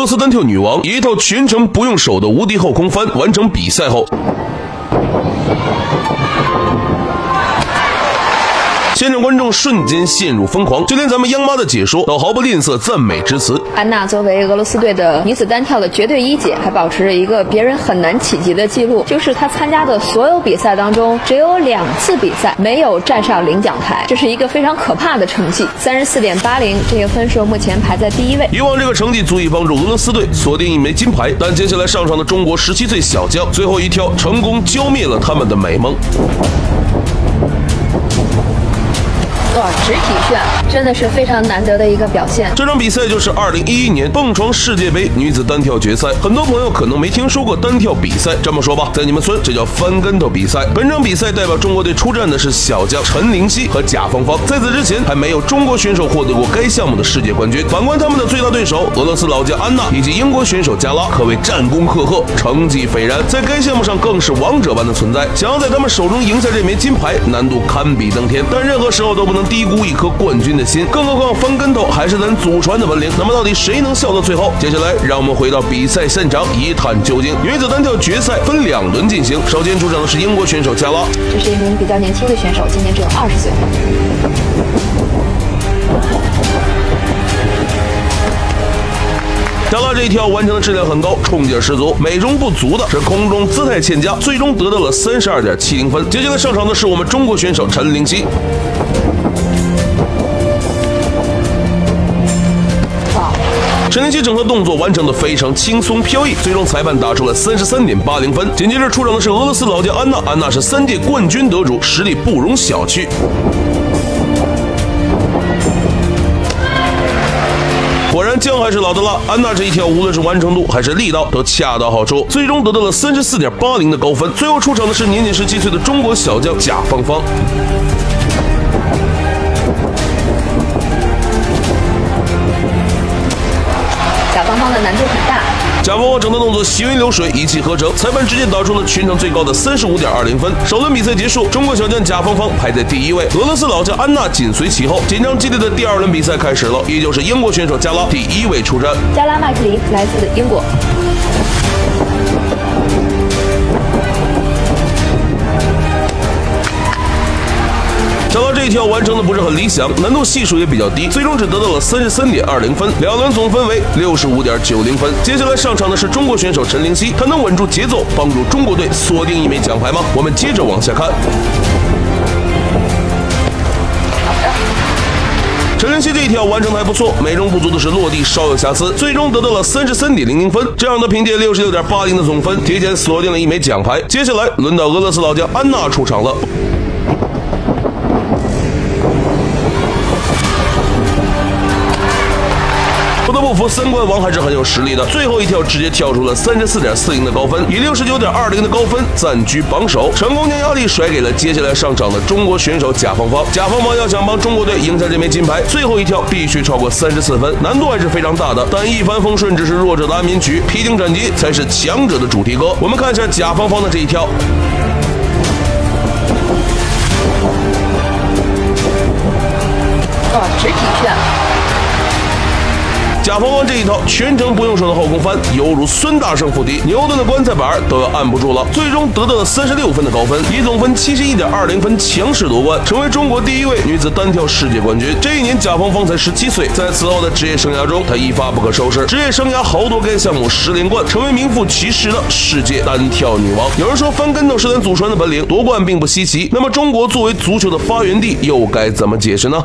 罗斯单跳女王以一套全程不用手的无敌后空翻完成比赛后，现场观众瞬间陷入疯狂，就连咱们央妈的解说都毫不吝啬赞美之词。安娜作为俄罗斯队的女子单跳的绝对一姐，还保持着一个别人很难企及的记录，就是她参加的所有比赛当中，只有2次比赛没有站上领奖台，这是一个非常可怕的成绩。34.80这个分数目前排在第1位。以往这个成绩足以帮助俄罗斯队锁定1枚金牌，但接下来上场的中国17岁小将，最后一跳成功浇灭了他们的美梦。哇，直体旋真的是非常难得的一个表现。这场比赛就是2011年蹦床世界杯女子单跳决赛，很多朋友可能没听说过单跳比赛。这么说吧，在你们村这叫翻跟头比赛。本场比赛代表中国队出战的是小将陈灵犀和贾芳芳，在此之前还没有中国选手获得过该项目的世界冠军。反观他们的最大对手俄罗斯老将安娜以及英国选手加拉，可谓战功赫赫，成绩斐然，在该项目上更是王者般的存在。想要在他们手中赢下这枚金牌，难度堪比登天，但任何时候都不能低估一颗冠军的心，更何况翻跟头还是咱祖传的本领。那么到底谁能笑到最后？接下来让我们回到比赛现场一探究竟。女子单跳决赛分2轮进行，首先出场的是英国选手加拉，这是一名比较年轻的选手，今年只有20岁。加拉这一跳完成的质量很高，冲劲十足，美中不足的是空中姿态欠佳，最终得到了32.70分。接下来上场的是我们中国选手陈灵犀。陈灵犀整个动作完成的非常轻松飘逸，最终裁判打出了33.80分。紧接着出场的是俄罗斯老将安娜，安娜是3届冠军得主，实力不容小觑。果然姜还是老的辣，安娜这一跳无论是完成度还是力道都恰到好处，最终得到了34.80的高分。最后出场的是年仅17岁的中国小将贾芳芳。贾芳芳的难度很大，贾芳芳整个动作行云流水，一气呵成，裁判直接打出了全场最高的35.20分。首轮比赛结束，中国小将贾芳芳排在第1位，俄罗斯老将安娜紧随其后。紧张激烈的第2轮比赛开始了，依旧是英国选手加拉第1位出战。加拉麦克林来自英国。加拉这一跳完成的不是很理想，难度系数也比较低，最终只得到了33.20分，2轮总分为65.90分。接下来上场的是中国选手陈灵犀，他能稳住节奏，帮助中国队锁定1枚奖牌吗？我们接着往下看。陈灵犀这一跳完成的还不错，美中不足的是落地稍有瑕疵，最终得到了33.00分，这样的凭借66.80的总分，提前锁定了1枚奖牌。接下来轮到俄罗斯老将安娜出场了。不得不服，3冠王还是很有实力的。最后一跳直接跳出了34.40的高分，以69.20的高分暂居榜首，成功将压力甩给了接下来上场的中国选手贾芳芳。贾芳芳要想帮中国队赢下这枚金牌，最后一跳必须超过34分，难度还是非常大的。但一帆风顺只是弱者的安眠曲，披荆斩棘才是强者的主题歌。我们看一下贾芳芳的这一跳。直体旋。贾芳芳这一套全程不用手的后空翻，犹如孙大圣附体，牛顿的棺材板都要按不住了。最终得到了36分的高分，以总分71.20分强势夺冠，成为中国第1位女子单跳世界冠军。这一年贾芳芳才17岁，在此后的职业生涯中，她一发不可收拾，职业生涯豪夺该项目10连冠，成为名副其实的世界单跳女王。有人说翻跟头是咱祖传的本领，夺冠并不稀奇。那么中国作为足球的发源地，又该怎么解释呢？